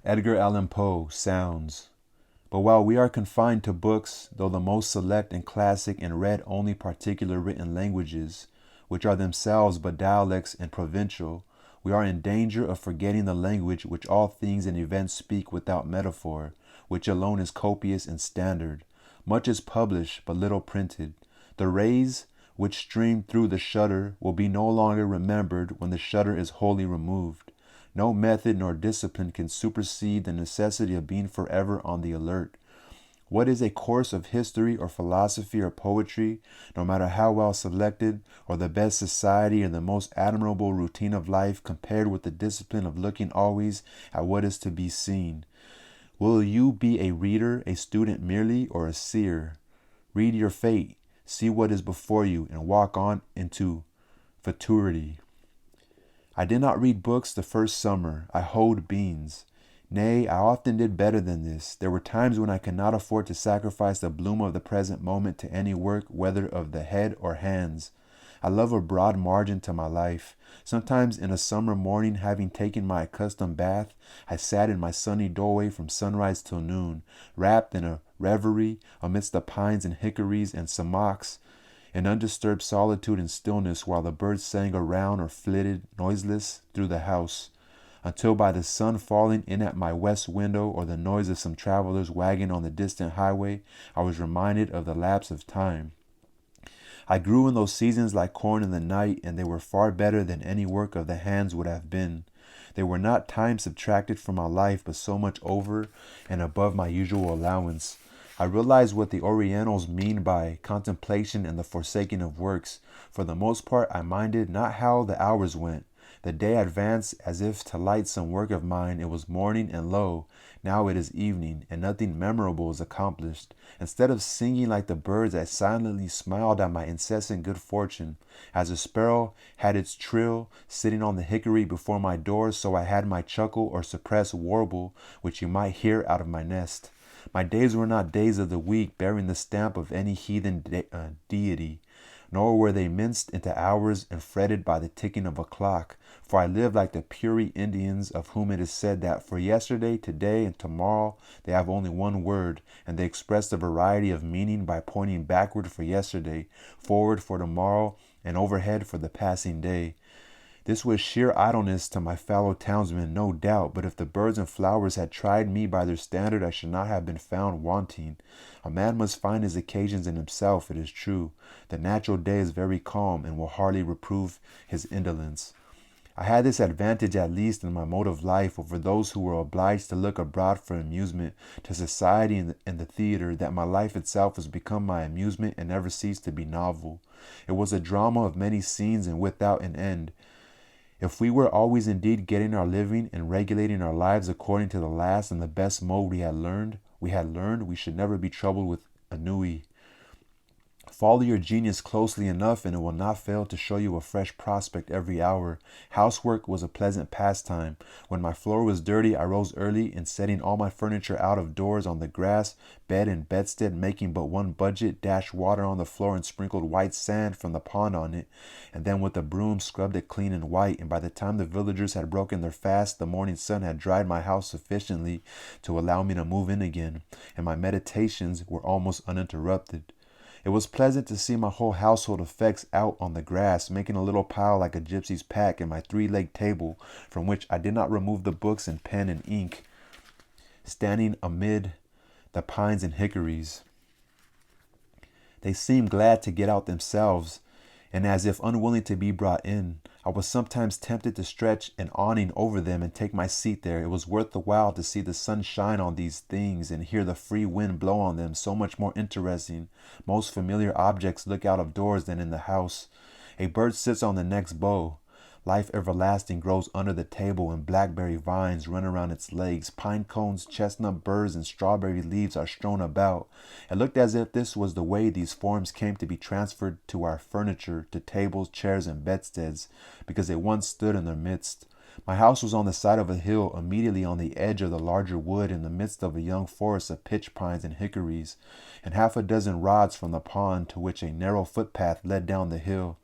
Edgar Allan Poe, Sounds. But while we are confined to books, though the most select and classic and read only particular written languages, which are themselves but dialects and provincial, we are in danger of forgetting the language which all things and events speak without metaphor, which alone is copious and standard. Much is published, but little printed. The rays which stream through the shutter will be no longer remembered when the shutter is wholly removed. No method nor discipline can supersede the necessity of being forever on the alert. What is a course of history or philosophy or poetry, no matter how well selected, or the best society or the most admirable routine of life, compared with the discipline of looking always at what is to be seen? Will you be a reader, a student merely, or a seer? Read your fate, see what is before you, and walk on into futurity. I did not read books the first summer. I hoed beans. Nay, I often did better than this. There were times when I could not afford to sacrifice the bloom of the present moment to any work, whether of the head or hands. I love a broad margin to my life. Sometimes in a summer morning, having taken my accustomed bath, I sat in my sunny doorway from sunrise till noon, wrapped in a reverie amidst the pines and hickories and sumacs, in undisturbed solitude and stillness, while the birds sang around or flitted noiseless through the house, until by the sun falling in at my west window or the noise of some traveler's wagon on the distant highway, I was reminded of the lapse of time. I grew in those seasons like corn in the night, and they were far better than any work of the hands would have been. They were not time subtracted from my life, but so much over and above my usual allowance. I realized what the Orientals mean by contemplation and the forsaking of works. For the most part, I minded not how the hours went. The day advanced as if to light some work of mine. It was morning, and lo, now it is evening, and nothing memorable is accomplished. Instead of singing like the birds, I silently smiled at my incessant good fortune. As a sparrow had its trill, sitting on the hickory before my door, so I had my chuckle or suppressed warble, which you might hear out of my nest. My days were not days of the week, bearing the stamp of any heathen deity, nor were they minced into hours and fretted by the ticking of a clock. For I lived like the Puri Indians, of whom it is said that for yesterday, today, and tomorrow they have only one word, and they express the variety of meaning by pointing backward for yesterday, forward for tomorrow, and overhead for the passing day. This was sheer idleness to my fellow townsmen, no doubt, but if the birds and flowers had tried me by their standard, I should not have been found wanting. A man must find his occasions in himself, it is true. The natural day is very calm, and will hardly reprove his indolence. I had this advantage, at least in my mode of life, over those who were obliged to look abroad for amusement, to society and the theater, that my life itself was become my amusement and never ceased to be novel. It was a drama of many scenes and without an end. If we were always indeed getting our living and regulating our lives according to the last and the best mode we had learned, we should never be troubled with ennui. Follow your genius closely enough, and it will not fail to show you a fresh prospect every hour. Housework was a pleasant pastime. When my floor was dirty, I rose early, and setting all my furniture out of doors on the grass, bed and bedstead, making but one budget, dashed water on the floor and sprinkled white sand from the pond on it, and then with a broom scrubbed it clean and white. And by the time the villagers had broken their fast, the morning sun had dried my house sufficiently to allow me to move in again, and my meditations were almost uninterrupted. It was pleasant to see my whole household effects out on the grass, making a little pile like a gypsy's pack, and my three-legged table, from which I did not remove the books and pen and ink, standing amid the pines and hickories. They seemed glad to get out themselves, and as if unwilling to be brought in. I was sometimes tempted to stretch an awning over them and take my seat there. It was worth the while to see the sun shine on these things and hear the free wind blow on them. So much more interesting. Most familiar objects look out of doors than in the house. A bird sits on the next bough. Life everlasting grows under the table, and blackberry vines run around its legs. Pine cones, chestnut burrs, and strawberry leaves are strewn about. It looked as if this was the way these forms came to be transferred to our furniture, to tables, chairs, and bedsteads, because they once stood in their midst. My house was on the side of a hill, immediately on the edge of the larger wood, in the midst of a young forest of pitch pines and hickories, and half a dozen rods from the pond, to which a narrow footpath led down the hill.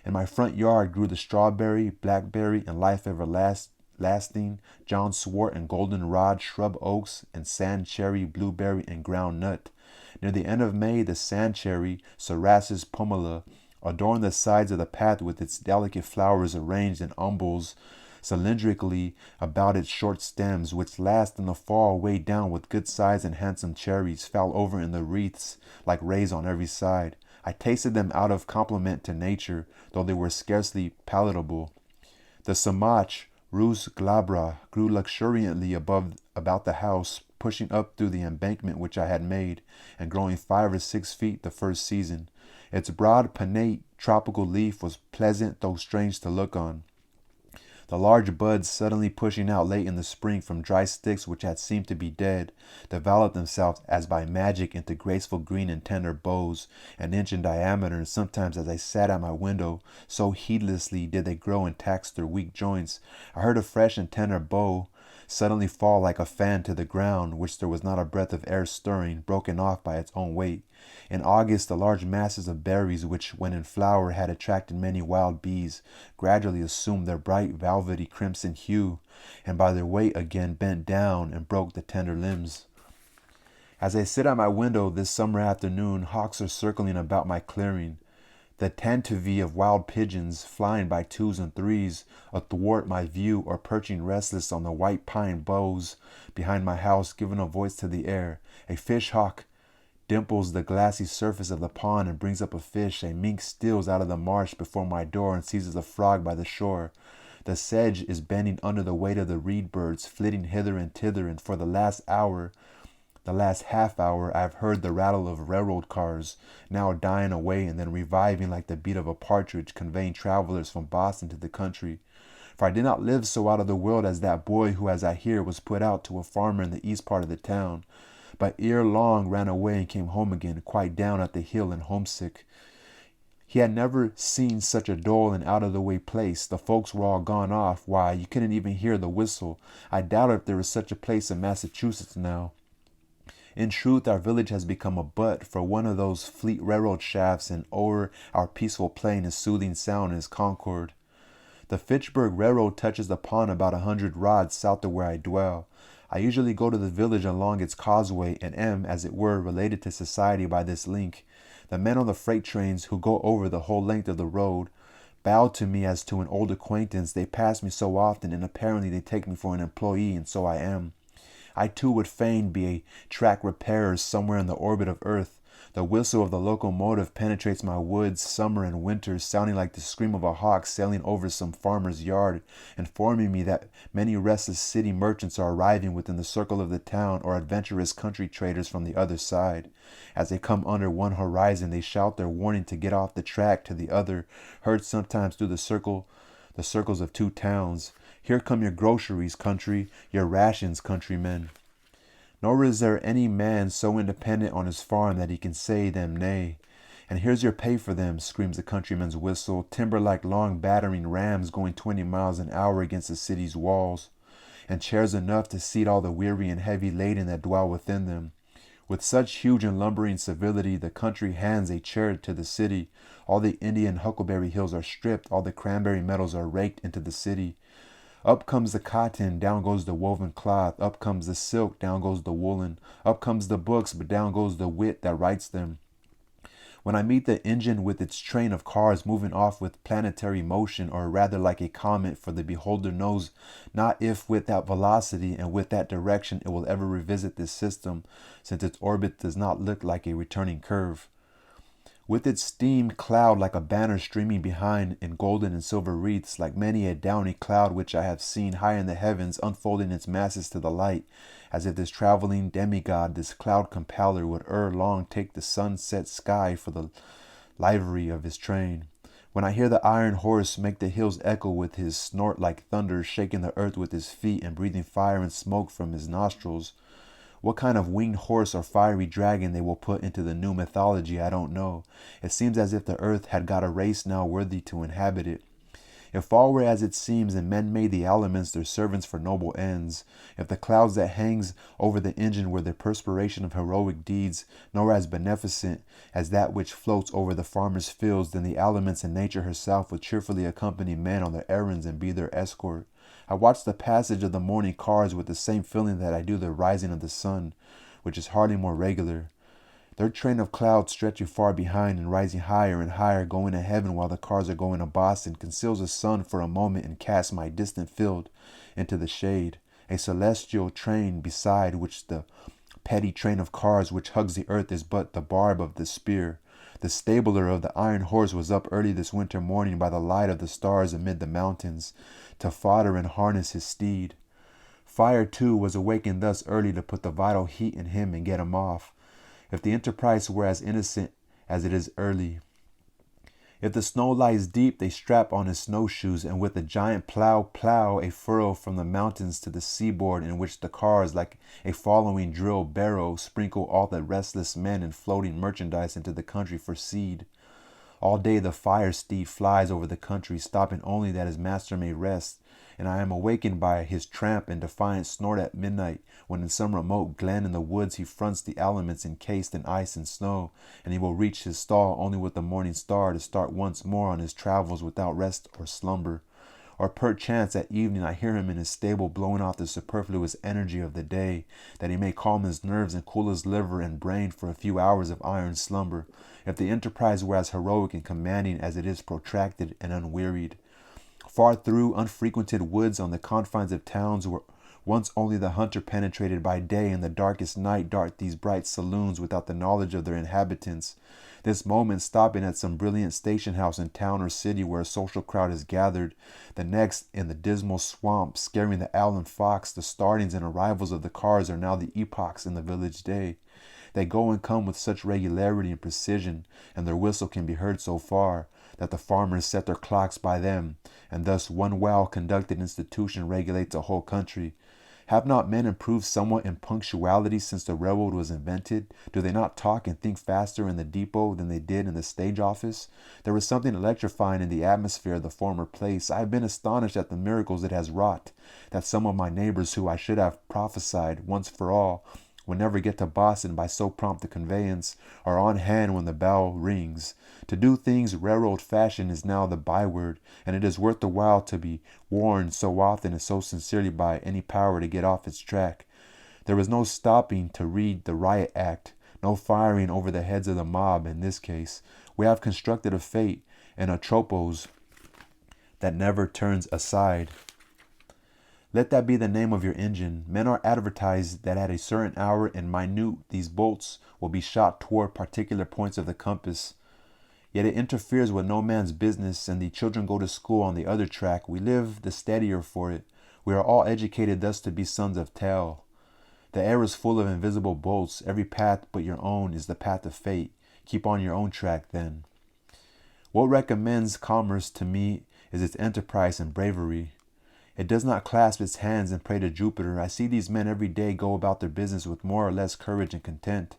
In my front yard grew the strawberry, blackberry, and life lasting, John swart and goldenrod, shrub oaks, and sand cherry, blueberry, and ground nut. Near the end of May, the sand cherry, Cerasus pumila, adorned the sides of the path with its delicate flowers arranged in umbels cylindrically about its short stems, which last in the fall weighed down with good sized and handsome cherries, fell over in the wreaths like rays on every side. I tasted them out of compliment to nature, though they were scarcely palatable. The samach, Rus glabra, grew luxuriantly about the house, pushing up through the embankment which I had made, and growing 5 or 6 feet the first season. Its broad, pinnate, tropical leaf was pleasant though strange to look on. The large buds, suddenly pushing out late in the spring from dry sticks which had seemed to be dead, developed themselves as by magic into graceful green and tender boughs, an inch in diameter, and sometimes as I sat at my window, so heedlessly did they grow and tax their weak joints, I heard a fresh and tender bough suddenly fall like a fan to the ground, which there was not a breath of air stirring, broken off by its own weight. In August, the large masses of berries, which when in flower had attracted many wild bees, gradually assumed their bright velvety crimson hue, and by their weight again bent down and broke the tender limbs. As I sit at my window this summer afternoon, hawks are circling about my clearing. The tantivy of wild pigeons, flying by 2s and 3s athwart my view, or perching restless on the white pine boughs behind my house, giving a voice to the air. A fish hawk dimples the glassy surface of the pond and brings up a fish. A mink steals out of the marsh before my door and seizes a frog by the shore. The sedge is bending under the weight of the reed birds, flitting hither and thither, and for the last half hour, I have heard the rattle of railroad cars, now dying away and then reviving like the beat of a partridge, conveying travelers from Boston to the country. For I did not live so out of the world as that boy who, as I hear, was put out to a farmer in the east part of the town, but ere long ran away and came home again, quite down at the hill and homesick. He had never seen such a dull and out-of-the-way place. The folks were all gone off. Why, you couldn't even hear the whistle. I doubt if there is such a place in Massachusetts now. In truth, our village has become a butt for one of those fleet railroad shafts, and o'er our peaceful plain is soothing sound and is concord. The Fitchburg Railroad touches the pond about 100 rods south of where I dwell. I usually go to the village along its causeway and am, as it were, related to society by this link. The men on the freight trains, who go over the whole length of the road, bow to me as to an old acquaintance. They pass me so often, and apparently they take me for an employee, and so I am. I too would fain be a track repairer somewhere in the orbit of earth. The whistle of the locomotive penetrates my woods, summer and winter, sounding like the scream of a hawk sailing over some farmer's yard, informing me that many restless city merchants are arriving within the circle of the town, or adventurous country traders from the other side. As they come under one horizon, they shout their warning to get off the track to the other, heard sometimes through the circles of 2 towns. Here come your groceries, country, your rations, countrymen. Nor is there any man so independent on his farm that he can say them nay. And here's your pay for them, screams the countryman's whistle, timber like long battering rams going 20 miles an hour against the city's walls, and chairs enough to seat all the weary and heavy laden that dwell within them. With such huge and lumbering civility, the country hands a chair to the city. All the Indian huckleberry hills are stripped, all the cranberry meadows are raked into the city. Up comes the cotton, down goes the woven cloth. Up comes the silk, down goes the woolen. Up comes the books, but down goes the wit that writes them. When I meet the engine with its train of cars moving off with planetary motion, or rather like a comet, for the beholder knows not if with that velocity and with that direction it will ever revisit this system, since its orbit does not look like a returning curve. With its steam cloud like a banner streaming behind in golden and silver wreaths, like many a downy cloud which I have seen high in the heavens, unfolding its masses to the light, as if this traveling demigod, this cloud compeller, would ere long take the sunset sky for the livery of his train. When I hear the iron horse make the hills echo with his snort like thunder, shaking the earth with his feet and breathing fire and smoke from his nostrils, what kind of winged horse or fiery dragon they will put into the new mythology, I don't know. It seems as if the earth had got a race now worthy to inhabit it. If all were as it seems, and men made the elements their servants for noble ends, if the clouds that hangs over the engine were the perspiration of heroic deeds, nor as beneficent as that which floats over the farmer's fields, then the elements and nature herself would cheerfully accompany men on their errands and be their escort. I watch the passage of the morning cars with the same feeling that I do the rising of the sun, which is hardly more regular. Their train of clouds stretching far behind and rising higher and higher, going to heaven while the cars are going to Boston, conceals the sun for a moment and casts my distant field into the shade. A celestial train beside which the petty train of cars which hugs the earth is but the barb of the spear. The stabler of the iron horse was up early this winter morning by the light of the stars amid the mountains, to fodder and harness his steed. Fire, too, was awakened thus early to put the vital heat in him and get him off. If the enterprise were as innocent as it is early. If the snow lies deep, they strap on his snowshoes, and with a giant plow a furrow from the mountains to the seaboard, in which the cars, like a following drill barrow, sprinkle all the restless men and floating merchandise into the country for seed. All day the fire steed flies over the country, stopping only that his master may rest, and I am awakened by his tramp and defiant snort at midnight, when in some remote glen in the woods he fronts the elements encased in ice and snow, and he will reach his stall only with the morning star to start once more on his travels without rest or slumber. Or perchance at evening I hear him in his stable blowing off the superfluous energy of the day, that he may calm his nerves and cool his liver and brain for a few hours of iron slumber, if the enterprise were as heroic and commanding as it is protracted and unwearied. Far through unfrequented woods on the confines of towns where once only the hunter penetrated by day, in the darkest night dart these bright saloons without the knowledge of their inhabitants. This moment stopping at some brilliant station house in town or city where a social crowd is gathered, the next in the dismal swamp, scaring the owl and fox. The startings and arrivals of the cars are now the epochs in the village day. They go and come with such regularity and precision, and their whistle can be heard so far, that the farmers set their clocks by them, and thus one well-conducted institution regulates a whole country. Have not men improved somewhat in punctuality since the railroad was invented? Do they not talk and think faster in the depot than they did in the stage office? There was something electrifying in the atmosphere of the former place. I have been astonished at the miracles it has wrought, that some of my neighbors who I should have prophesied once for all will never get to Boston by so prompt a conveyance, are on hand when the bell rings. To do things railroad fashion is now the byword, and it is worth the while to be warned so often and so sincerely by any power to get off its track. There was no stopping to read the riot act, no firing over the heads of the mob in this case. We have constructed a fate and a tropos that never turns aside. Let that be the name of your engine. Men are advertised that at a certain hour and minute these bolts will be shot toward particular points of the compass. Yet it interferes with no man's business, and the children go to school on the other track. We live the steadier for it. We are all educated thus to be sons of Tell. The air is full of invisible bolts. Every path but your own is the path of fate. Keep on your own track then. What recommends commerce to me is its enterprise and bravery. It does not clasp its hands and pray to Jupiter. I see these men every day go about their business with more or less courage and content,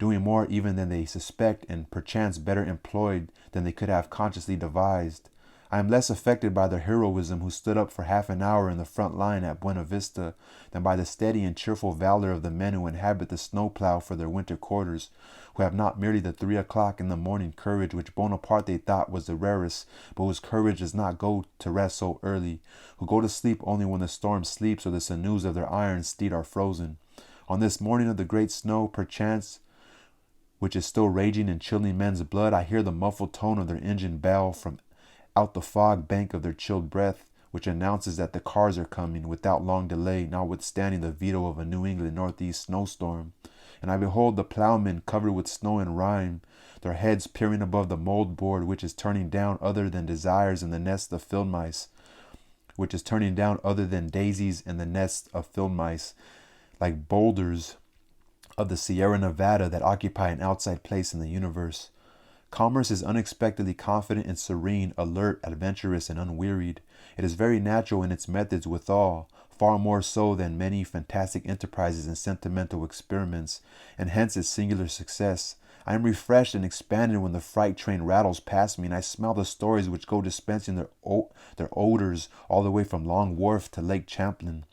doing more even than they suspect, and perchance better employed than they could have consciously devised. I am less affected by their heroism who stood up for half an hour in the front line at Buena Vista than by the steady and cheerful valor of the men who inhabit the snowplow for their winter quarters, who have not merely the 3 o'clock in the morning courage which Bonaparte thought was the rarest, but whose courage does not go to rest so early, who go to sleep only when the storm sleeps or the sinews of their iron steed are frozen. On this morning of the great snow, perchance, which is still raging and chilling men's blood, I hear the muffled tone of their engine bell from out the fog bank of their chilled breath, which announces that the cars are coming without long delay, notwithstanding the veto of a New England northeast snowstorm. And I behold the plowmen covered with snow and rime, their heads peering above the mold board which is turning down other than desires in the nest of field mice, which is turning down other than daisies in the nest of field mice, like boulders of the Sierra Nevada that occupy an outside place in the universe. Commerce is unexpectedly confident and serene, alert, adventurous, and unwearied. It is very natural in its methods withal, far more so than many fantastic enterprises and sentimental experiments, and hence its singular success. I am refreshed and expanded when the freight train rattles past me, and I smell the stories which go dispensing their odors all the way from Long Wharf to Lake Champlain,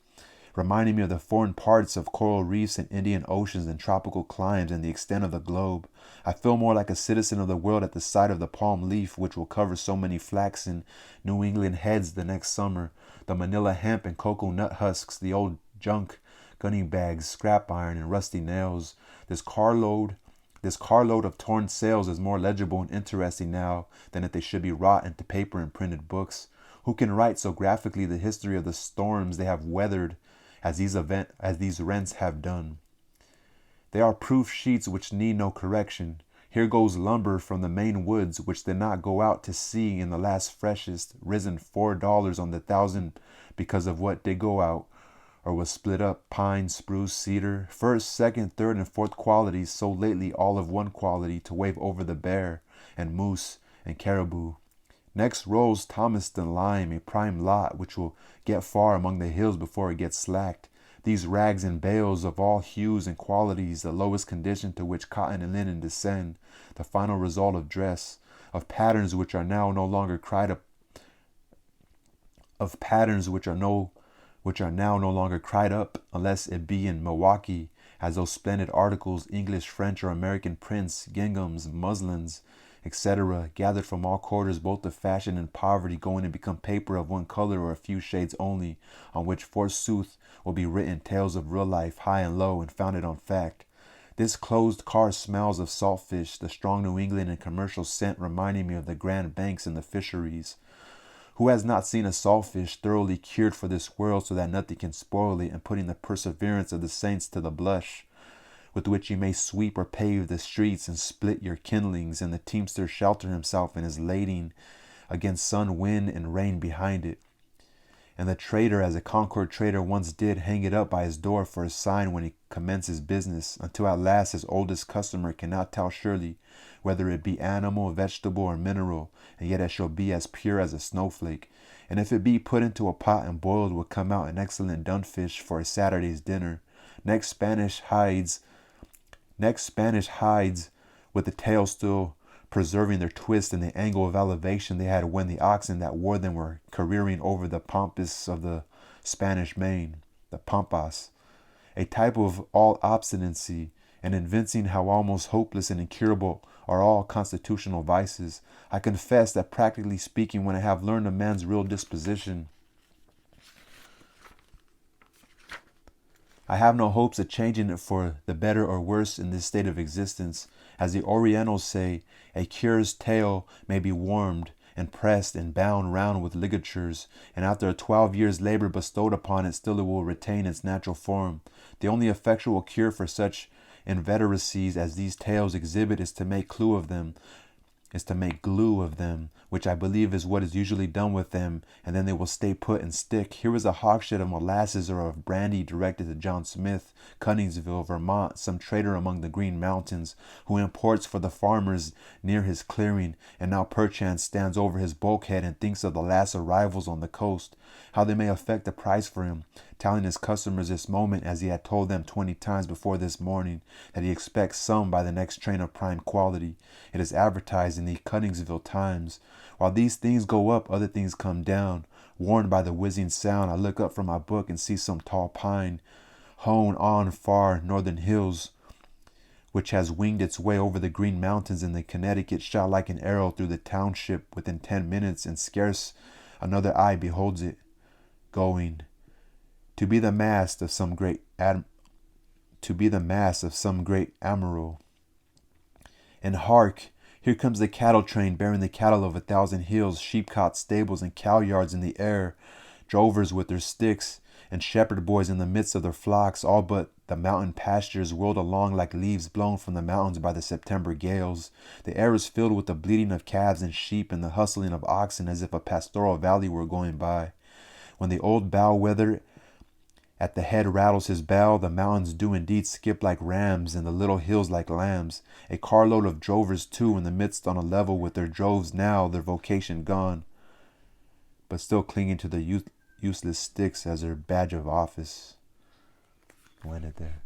reminding me of the foreign parts of coral reefs and Indian oceans and tropical climes and the extent of the globe. I feel more like a citizen of the world at the sight of the palm leaf which will cover so many flaxen New England heads the next summer. the manila hemp and cocoa nut husks, the old junk, gunning bags, scrap iron, and rusty nails. This carload of torn sails is more legible and interesting now than if they should be wrought into paper and printed books. Who can write so graphically the history of the storms they have weathered as these rents have done? They are proof sheets which need no correction. Here goes lumber from the Maine woods, which did not go out to sea in the last freshest, risen $4 on the 1,000 because of what did go out, or was split up, pine, spruce, cedar, first, second, third, and fourth qualities, so lately all of one quality, to wave over the bear, and moose, and caribou. Next rolls Thomaston lime, a prime lot, which will get far among the hills before it gets slacked. These rags and bales of all hues and qualities, the lowest condition to which cotton and linen descend, the final result of dress, of patterns which are now no longer cried up, unless it be in Milwaukee, as those splendid articles, English, French, or American prints, ginghams, muslins, etc., gathered from all quarters, both of fashion and poverty, going to become paper of one color or a few shades only, on which forsooth will be written tales of real life, high and low, and founded on fact. This closed car smells of saltfish, the strong New England and commercial scent reminding me of the Grand Banks and the fisheries. Who has not seen a saltfish thoroughly cured for this world so that nothing can spoil it, and putting the perseverance of the saints to the blush, with which you may sweep or pave the streets and split your kindlings, and the teamster shelter himself in his lading against sun, wind, and rain behind it. And the trader, as a Concord trader once did, hang it up by his door for a sign when he commences business, until at last his oldest customer cannot tell surely whether it be animal, vegetable, or mineral, and yet it shall be as pure as a snowflake. And if it be put into a pot and boiled, will come out an excellent dun fish for a Saturday's dinner. Next Spanish hides, with the tail still preserving their twist and the angle of elevation they had when the oxen that wore them were careering over the pampas of the Spanish Main, the pampas, a type of all obstinacy, and evincing how almost hopeless and incurable are all constitutional vices. I confess that, practically speaking, when I have learned a man's real disposition, I have no hopes of changing it for the better or worse in this state of existence. As the Orientals say, a cure's tail may be warmed and pressed and bound round with ligatures, and after a 12 years' labor bestowed upon it, still it will retain its natural form. The only effectual cure for such inveteracies as these tails exhibit is to make glue of them, which I believe is what is usually done with them, and then they will stay put and stick. Here is a hogshead of molasses or of brandy directed to John Smith, Cunningsville, Vermont, some trader among the Green Mountains, who imports for the farmers near his clearing, and now perchance stands over his bulkhead and thinks of the last arrivals on the coast, how they may affect the price for him, telling his customers this moment, as he had told them 20 times before this morning, that he expects some by the next train of prime quality. It is advertised in the Cunningsville Times. While these things go up, other things come down. Warned by the whizzing sound, I look up from my book and see some tall pine, hewn on far northern hills, which has winged its way over the Green Mountains, and the Connecticut shot like an arrow through the township within 10 minutes, and scarce another eye beholds it, going to be the mast of some great admiral. And hark! Here comes the cattle train bearing the cattle of 1,000 hills, sheep-cot stables and cow yards in the air, drovers with their sticks, and shepherd boys in the midst of their flocks, all but the mountain pastures whirled along like leaves blown from the mountains by the September gales. The air is filled with the bleating of calves and sheep and the hustling of oxen, as if a pastoral valley were going by. When the old bow weather at the head rattles his bell, the mountains do indeed skip like rams, and the little hills like lambs. A carload of drovers, too, in the midst on a level with their droves now, their vocation gone, but still clinging to the useless sticks as their badge of office. I'll end it there.